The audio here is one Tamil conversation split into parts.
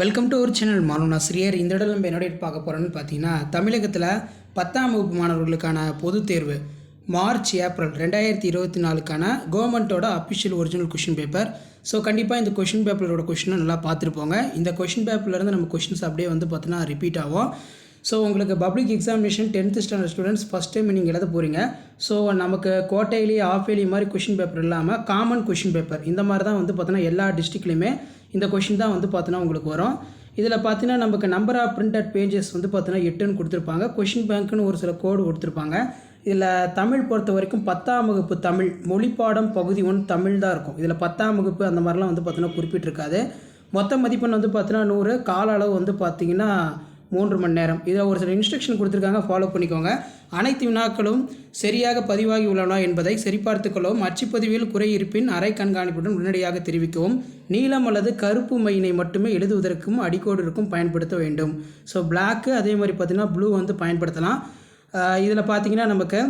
வெல்கம் டு அவர் சேனல் மாணவன் ஆசிரியர். இந்த இடம் நம்ம என்னோட பார்க்க போகிறோன்னு பார்த்தீங்கன்னா, தமிழகத்தில் 10ஆம் வகுப்பு மாணவர்களுக்கான பொதுத் தேர்வு மார்ச் ஏப்ரல் 2024க்கான கவர்மெண்ட்டோட official original question paper. So கண்டிப்பாக இந்த கொஷின் பேப்பரோட கொஷினை நல்லா பார்த்துருப்போங்க. இந்த கொஷின் பேப்பர்லேருந்து நம்ம கொஷின்ஸ் அப்படியே வந்து பார்த்தீங்கன்னா ரிப்பீட் ஆகும். ஸோ உங்களுக்கு public examination 10th standard students first time நீங்கள் எழுத போகிறீங்க. ஸோ நமக்கு கோட்டையிலி ஆஃபேலி மாதிரி கொஷின் பேப்பர் இல்லாமல் காமன் கொஷின் பேப்பர் இந்த மாதிரி தான் வந்து பார்த்தீங்கன்னா எல்லா டிஸ்ட்ரிக்ட்லையுமே இந்த கொஷின் தான் வந்து பார்த்தீங்கன்னா உங்களுக்கு வரும். இதில் பார்த்தீங்கன்னா நமக்கு நம்பர் ஆஃப் பிரிண்டட் பேஜஸ் வந்து பார்த்தீங்கன்னா 8ன்னு கொடுத்துருப்பாங்க. கொஷின் பேங்க்குன்னு ஒரு சில கோடு கொடுத்துருப்பாங்க. இதில் தமிழ் பொறுத்த வரைக்கும் 10ஆம் வகுப்பு தமிழ் மொழிப்பாடம் பகுதி 1 தமிழ் தான் இருக்கும். இதில் 10ஆம் வகுப்பு அந்த மாதிரிலாம் வந்து பார்த்தீங்கன்னா குறிப்பிட்டிருக்காது. மொத்த மதிப்பெண் வந்து பார்த்தீங்கன்னா 100, கால அளவு வந்து பார்த்தீங்கன்னா 3 மணி நேரம். இதில் ஒரு சில இன்ஸ்ட்ரக்ஷன் கொடுத்துருக்காங்க, ஃபாலோ பண்ணிக்கோங்க. அனைத்து வினாக்களும் சரியாக பதிவாகி உள்ளன என்பதை சரிபார்த்து கொள்ளவும், அச்சுப்பதிவில் குறை இருப்பின் அரை கண்காணிப்புடன் உடனடியாக தெரிவிக்கவும், நீலம் அல்லது கருப்பு மையினை மட்டுமே எழுதுவதற்கும் அடிக்கோடிற்கும் பயன்படுத்த வேண்டும். ஸோ பிளாக்கு அதே மாதிரி பார்த்திங்கன்னா ப்ளூ வந்து பயன்படுத்தலாம். இதில் பார்த்திங்கன்னா நமக்கு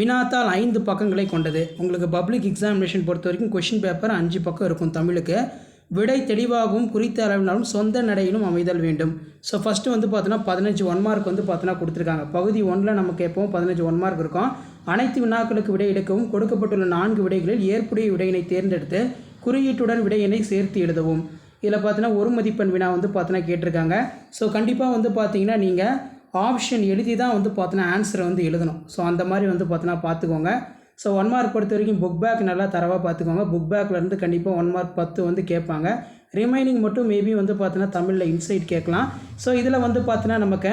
வினாத்தாள் 5 பக்கங்களை கொண்டது. உங்களுக்கு பப்ளிக் எக்ஸாமினேஷன் பொறுத்த வரைக்கும் கொஷின் பேப்பர் 5 பக்கம் இருக்கும் தமிழுக்கு. விடை தெளிவாகவும் குறித்த அளவினாலும் சொந்த நடையிலும் அமைதல் வேண்டும். ஸோ ஃபஸ்ட்டு வந்து பார்த்தோன்னா 15 1 மார்க் வந்து பார்த்தோன்னா கொடுத்துருக்காங்க. பகுதி 1ல் நமக்கு எப்போவும் 15 1 மார்க் இருக்கும். அனைத்து வினாக்களுக்கு விடை எடுக்கவும், கொடுக்கப்பட்டுள்ள 4 விடைகளில் ஏற்புடைய விடையினை தேர்ந்தெடுத்து குறியீட்டுடன் விடையினை சேர்த்து எழுதவும். இதில் பார்த்தீங்கன்னா 1 மதிப்பெண் வினா வந்து பார்த்தோன்னா கேட்டிருக்காங்க. ஸோ கண்டிப்பாக வந்து பார்த்தீங்கன்னா நீங்கள் ஆப்ஷன் எழுதி தான் வந்து பார்த்தோன்னா ஆன்சரை வந்து எழுதணும். ஸோ அந்த மாதிரி வந்து பார்த்தோன்னா பார்த்துக்கோங்க. ஸோ 1 மார்க் பொறுத்த வரைக்கும் புக் பேக் நல்லா தரவாக பார்த்துக்கோங்க. புக் பேக்லேருந்து கண்டிப்பாக 1 மார்க் 10 வந்து கேட்பாங்க. ரிமைனிங் மட்டும் மேபி வந்து பார்த்தீங்கன்னா தமிழில் இன்சைட் கேட்கலாம். ஸோ இதில் வந்து பார்த்தீங்கன்னா நமக்கு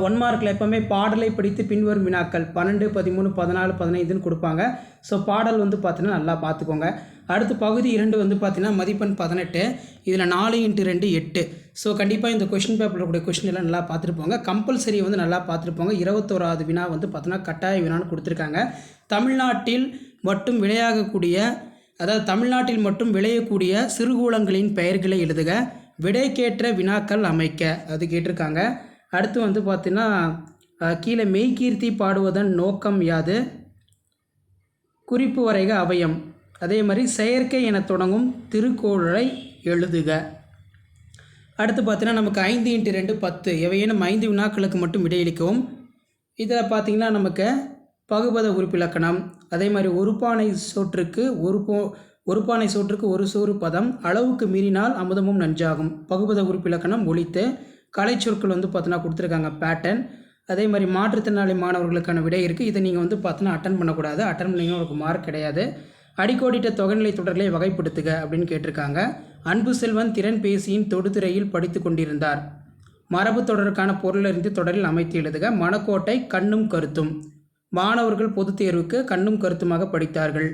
1 மார்க்கில் எப்போவுமே பாடலை படித்து பின்வரும் வினாக்கள் 12, 13, 14, 15ன்னு கொடுப்பாங்க. ஸோ பாடல் வந்து பார்த்தீங்கன்னா நல்லா பார்த்துக்கோங்க. அடுத்து பகுதி 2 வந்து பார்த்தீங்கன்னா மதிப்பெண் 18. இதில் 4 × 2 8. ஸோ கண்டிப்பாக இந்த கொஷின் பேப்பரில் கூடிய கொஷின் எல்லாம் நல்லா பார்த்துருப்போங்க. கம்பல்சரி வந்து நல்லா பார்த்துருப்போங்க. 21வது வினா வந்து பார்த்தீங்கன்னா கட்டாய வினான்னு கொடுத்துருக்காங்க. தமிழ்நாட்டில் மட்டும் விளையாகக்கூடிய, அதாவது தமிழ்நாட்டில் மட்டும் விளையக்கூடிய சிறுகூலங்களின் பெயர்களை எழுதுக, விடைக்கேற்ற வினாக்கள் அமைக்க அது கேட்டிருக்காங்க. அடுத்து வந்து பார்த்தீங்கன்னா கீழே மெய்கீர்த்தி பாடுவதன் நோக்கம் யாது, குறிப்பு வரைக அவயம், அதே மாதிரி செயற்கை என தொடங்கும் திருக்குறளை எழுதுக. அடுத்து பார்த்தீங்கன்னா நமக்கு 5 × 2 10 எவையேனும் 5 வினாக்களுக்கு மட்டும் விடையளிக்கவும். இதில் பார்த்திங்கன்னா நமக்கு பகுபத உறுப்பிலக்கணம், அதே மாதிரி ஒருபானை சோற்றுக்கு ஒரு சோறு பதம், அளவுக்கு மீறினால் அமுதமும் நஞ்சாகும், பகுபத உறுப்பிலக்கணம் ஒழித்து, கலை சொற்கள் வந்து பார்த்தீங்கன்னா கொடுத்துருக்காங்க பேட்டர்ன். அதே மாதிரி மாற்றுத்திறனாளி மாணவர்களுக்கான விடை இருக்குது. இதை நீங்கள் வந்து பார்த்தீங்கன்னா அட்டன் பண்ணக்கூடாது. அட்டன் பண்ணிங்கன்னா உங்களுக்கு மார்க் கிடையாது. அடிக்கோடிட்ட தொகைநிலை தொடர்களை வகைப்படுத்துக அப்படின்னு கேட்டிருக்காங்க. அன்பு செல்வன் திறன் பேசியின் தொடுதிரையில் படித்து கொண்டிருந்தார். மரபு தொடருக்கான பொருளறிந்து தொடரில் அமைத்து எழுதுக. மணக்கோட்டை கண்ணும் கருத்தும். மாணவர்கள் பொதுத் தேர்வுக்கு கண்ணும் கருத்துமாக படித்தார்கள்.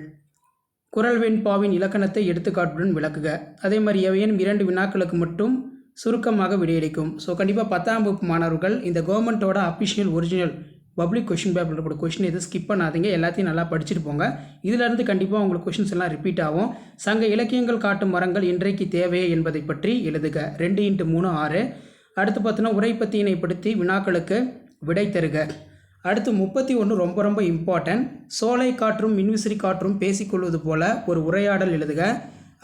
குறள் வெண்பாவின் இலக்கணத்தை எடுத்துக்காட்டுடன் விளக்குக. அதே மாதிரி எவையேனும் 2 வினாக்களுக்கு மட்டும் சுருக்கமாக விடையளிக்கும். ஸோ கண்டிப்பாக 10ஆம் வகுப்பு மாணவர்கள் இந்த கவர்மெண்ட்டோட அஃபிஷியல் ஒரிஜினல் பப்ளிக் கொஷின் பேப்பரில் கூட கொஷின் எதுவும் ஸ்கிப் பண்ணாதீங்க. எல்லாத்தையும் நல்லா படிச்சுட்டு போங்க. இதிலேருந்து கண்டிப்பாக உங்களுக்கு கொஷின்ஸ் எல்லாம் ரிப்பீட் ஆகும். சங்க இலக்கியங்கள் காட்டும் மரங்கள் இன்றைக்கு தேவையே என்பதை பற்றி எழுதுக. 2 × 3 6. அடுத்து பார்த்தீங்கன்னா உரைப்பத்தியினை படுத்தி வினாக்களுக்கு விடை தருக. அடுத்து 31 ரொம்ப ரொம்ப இம்பார்ட்டன்ட். சோலை காற்றும் மின்விசிறி காற்றும் பேசிக்கொள்வது போல ஒரு உரையாடல் எழுதுக.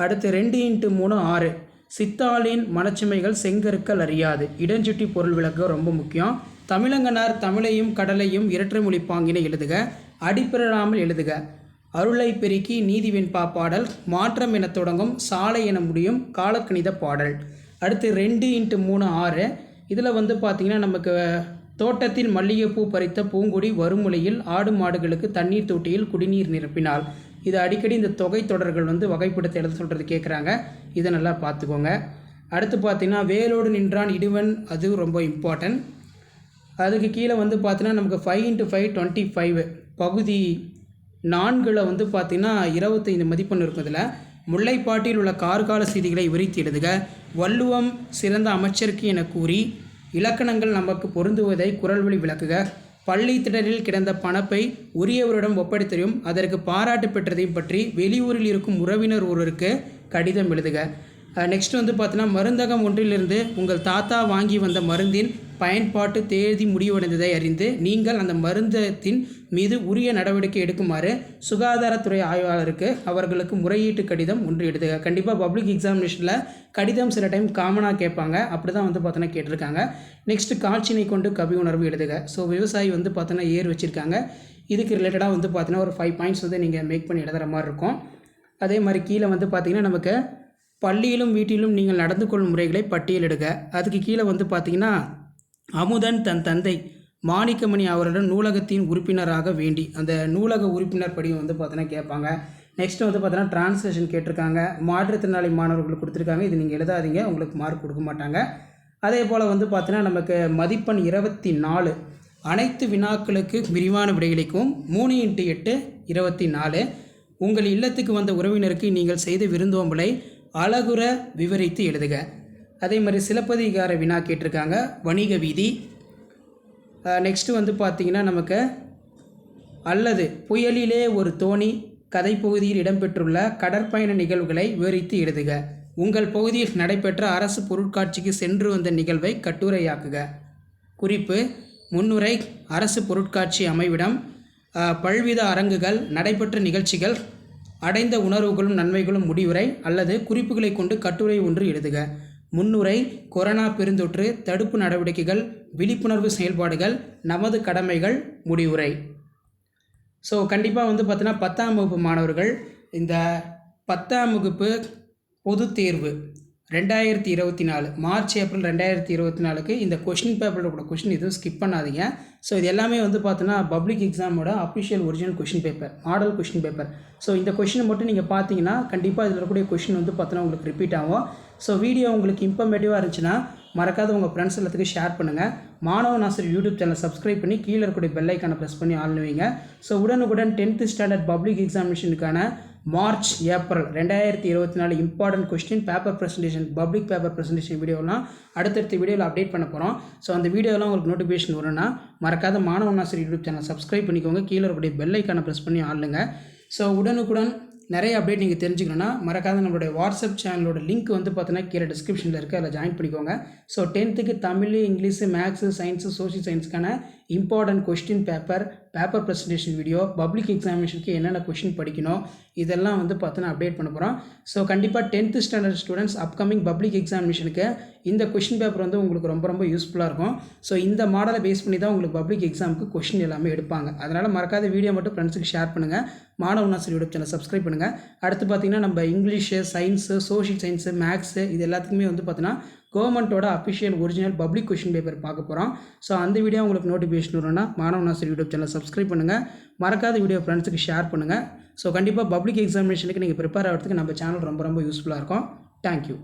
அடுத்து 2 × 3 6. சித்தாளின் மனச்சுமைகள் செங்கருக்கள் அறியாது, இடஞ்சுட்டி பொருள் விளக்க ரொம்ப முக்கியம். தமிழங்கனார் தமிழையும் கடலையும் இரட்டை மொழி பாங்கினை எழுதுக. அடிப்பிறாமல் எழுதுக. அருளை பெருக்கி நீதி வெண்பா பாடல், மாற்றம் என தொடங்கும் சாலை என முடியும் காலக்கணித பாடல். அடுத்து 2 × 3 6. இதில் வந்து பார்த்திங்கன்னா நமக்கு தோட்டத்தில் மல்லிகைப்பூ பறித்த பூங்குடி வருமொழியில் ஆடு மாடுகளுக்கு தண்ணீர் தொட்டியில் குடிநீர் நிரப்பினால். இது அடிக்கடி இந்த தொகை தொடர்கள் வந்து வகைப்படுத்த எழுத சொல்கிறது கேட்குறாங்க. இதை நல்லா பார்த்துக்கோங்க. அடுத்து பார்த்திங்கன்னா வேலோடு நின்றான் இடுவன், அது ரொம்ப இம்பார்ட்டன்ட். அதுக்கு கீழே வந்து பார்த்திங்கன்னா நமக்கு 5 × 5 25 பகுதி 4ல் வந்து பார்த்திங்கன்னா 25 மதிப்பெண் இருக்கும். இதில் முல்லைப்பாட்டில் உள்ள கார்கால செய்திகளை விரித்து எழுதுக. வள்ளுவம் சிறந்த அமைச்சருக்கு என கூறி இலக்கணங்கள் நமக்கு பொருந்துவதை குறள் வழி விளக்குக. பள்ளி திடலில் கிடந்த பணப்பை உரியவரிடம் ஒப்படைத்ததையும் அதற்கு பாராட்டு பெற்றதையும் பற்றி வெளியூரில் இருக்கும் உறவினர் ஒருவருக்கு கடிதம் எழுதுக. நெக்ஸ்ட் வந்து பார்த்தீங்கன்னா மருந்தகம் ஒன்றிலிருந்து உங்கள் தாத்தா வாங்கி வந்த மருந்தின் பயன்பாட்டு தேதி முடிவடைந்ததை அறிந்து நீங்கள் அந்த மருந்தகத்தின் மீது உரிய நடவடிக்கை எடுக்குமாறு சுகாதாரத்துறை ஆய்வாளருக்கு அவர்களுக்கு முறையீட்டு கடிதம் ஒன்று எழுதுக. கண்டிப்பாக பப்ளிக் எக்ஸாமினேஷனில் கடிதம் சில டைம் காமனாக கேட்பாங்க, அப்படி தான் வந்து பார்த்தோன்னா கேட்டிருக்காங்க. நெக்ஸ்ட்டு காட்சினை கொண்டு கவி உணர்வு எழுதுக. ஸோ விவசாயி வந்து பார்த்தோன்னா ஏர் வச்சுருக்காங்க, இதுக்கு ரிலேட்டடாக வந்து பார்த்தீங்கன்னா ஒரு 5 பாயிண்ட்ஸ் வந்து நீங்கள் மேக் பண்ணி எழுதுகிற மாதிரி இருக்கும். அதே மாதிரி கீழே வந்து பார்த்திங்கன்னா நமக்கு பள்ளியிலும் வீட்டிலும் நீங்கள் நடந்து கொள்ளும் முறைகளை பட்டியலிடுக. அதுக்கு கீழே வந்து பார்த்திங்கன்னா அமுதன் தன் தந்தை மாணிக்கமணி அவருடன் நூலகத்தின் உறுப்பினராக வேண்டி அந்த நூலக உறுப்பினர் படியும் வந்து பார்த்தீங்கன்னா கேட்பாங்க. நெக்ஸ்ட் வந்து பார்த்தீங்கன்னா டிரான்ஸ்லேஷன் கேட்டிருக்காங்க. மாற்றுத்திறனாளி மாணவர்களுக்கு கொடுத்துருக்காங்க, இது நீங்கள் எழுதாதீங்க, உங்களுக்கு மார்க் கொடுக்க மாட்டாங்க. அதே போல் வந்து பார்த்தீங்கன்னா நமக்கு மதிப்பெண் 24 அனைத்து வினாக்களுக்கு விரிவான விடையளிக்கும் 3x8 24. உங்கள் இல்லத்துக்கு வந்த உறவினருக்கு நீங்கள் செய்த விருந்தோம்பலை அழகுற விவரித்து எழுதுக. அதே மாதிரி சிலப்பதிகார வினா கேட்டிருக்காங்க, வணிக வீதி. நெக்ஸ்ட்டு வந்து பார்த்திங்கன்னா நமக்கு அல்லது புயலிலே ஒரு தோணி கதைப்பகுதியில் இடம்பெற்றுள்ள கடற்பயண நிகழ்வுகளை விவரித்து எழுதுக. உங்கள் பகுதியில் நடைபெற்ற அரசு பொருட்காட்சிக்கு சென்று வந்த நிகழ்வை கட்டுரையாக்குக. குறிப்பு: முன்னுரை: அரசு பொருட்காட்சி அமைவிடம், பல்வித அரங்குகள், நடைபெற்ற நிகழ்ச்சிகள், அடைந்த உணர்வுகளும் நன்மைகளும் முடிவுரை அல்லது குறிப்புகளை கொண்டு கட்டுரை ஒன்று எழுதுக. முன்னுரை: கொரோனா பெருந்தொற்று தடுப்பு நடவடிக்கைகள், விழிப்புணர்வு செயல்பாடுகள், நமது கடமைகள். முடிவுரை. ஸோ கண்டிப்பாக வந்து பார்த்தீங்கன்னா 10ஆம் வகுப்பு மாணவர்கள் இந்த 10ஆம் வகுப்பு பொதுத் தேர்வு 2024 மார்ச் ஏப்ரல் 2024க்கு இந்த கொஷின் பேப்பரோட கூட கொஷின் எதுவும் ஸ்கிப் பண்ணாதீங்க. ஸோ இது எல்லாமே வந்து பார்த்தோன்னா பப்ளிக் எக்ஸாமோட official original question paper, model question paper. So இந்த கொஷினை மட்டும் நீங்கள் பார்த்தீங்கன்னா கண்டிப்பாக இதில் இருக்கக்கூடிய கொஷின் வந்து பார்த்தோன்னா உங்களுக்கு ரிப்பீட் ஆகும். ஸோ வீடியோ உங்களுக்கு இன்ஃபர்மேட்டிவாக இருந்துச்சுன்னா மறக்காத உங்கள் ஃப்ரெண்ட்ஸ் எல்லாத்துக்கும் ஷேர் பண்ணுங்கள். மாணவன் ஆசிரியர் யூடியூப் சேனல் சப்ஸ்கிரைப் பண்ணி கீழே இருக்கக்கூடிய பெல் ஐக்கானை ப்ரெஸ் பண்ணி ஆன் வைங்க. ஸோ உடனுக்குடன் 10th ஸ்டாண்டர்ட் பப்ளிக் எக்ஸாமினேஷனுக்கான March April 2024 important question paper presentation, public paper presentation வீடியோலாம் அடுத்தடுத்த வீடியோவில் அப்டேட் பண்ண போகிறோம். ஸோ அந்த வீடியோலாம் உங்களுக்கு நோட்டிஃபிகேஷன் வரும்னா மறக்காத மாணவன் ஆசிரியர் யூடியூப் சேனல் சப்ஸ்கிரைப் பண்ணிக்கோங்க, கீழே இருக்கக்கூடிய பெல் ஐக்கானை ப்ரெஸ் பண்ணி ஆளுங்க. ஸோ உடனுக்குடன் நிறைய அப்டேட் நீங்கள் தெரிஞ்சுக்கணுன்னா மறக்காத நம்மளுடைய வாட்ஸ்அப் சேனலோட லிங்க் வந்து பார்த்தீங்கன்னா கீழே டிஸ்கிரிப்ஷனில் இருக்குது, அதில் ஜாயின் பண்ணிக்கோங்க. So 10th Tamil, English, maths, science, social சயின்ஸ்க்கான important question paper, paper presentation video, public எக்ஸாமினேஷனுக்கு என்னென்ன கொஸ்டின் படிக்கணும் இதெல்லாம் வந்து பார்த்தீங்கன்னா அப்டேட் பண்ண போகிறோம். ஸோ கண்டிப்பாக 10th standard students upcoming public எக்ஸாமினேஷனுக்கு இந்த கொஸ்டின் பேப்பர் வந்து உங்களுக்கு ரொம்ப ரொம்ப யூஸ்ஃபுல்லாக இருக்கும். ஸோ இந்த மாடலை பேஸ் பண்ணி தான் உங்களுக்கு பப்ளிக் எக்ஸாமுக்கு கொஸ்டின் எல்லாமே எடுப்பாங்க. அதனால் மறக்காத வீடியோ மட்டும் ஃப்ரெண்ட்ஸுக்கு ஷேர் பண்ணுங்கள். மாணவன் ஆசிரியர் யூடியூப் சேனல் சப்ஸ்கிரைப் பண்ணுங்கள். அடுத்து பார்த்திங்கன்னா நம்ம English, science, social science, maths இது எல்லாத்துக்குமே வந்து பார்த்தீங்கன்னா கவர்மெண்ட்டோட official original public question paper பார்க்க போகிறோம். ஸோ அந்த வீடியோ உங்களுக்கு நோட்டிஃபிகேஷன் வரும்னா மாணவன் ஆசிரியர் யூடியூப் சேனல் சப்ஸ்கிரைப் பண்ணுங்கள். மறக்காத வீடியோ ஃப்ரெண்ட்ஸுக்கு ஷேர் பண்ணுங்கள். ஸோ கண்டிப்பாக பப்ளிக் எக்ஸாமினேஷனுக்கு நீங்கள் ப்ரிப்பேர் ஆகிறதுக்கு நம்ம சேனல் ரொம்ப ரொம்ப யூஸ்ஃபுல்லாக இருக்கும். தேங்க்யூ.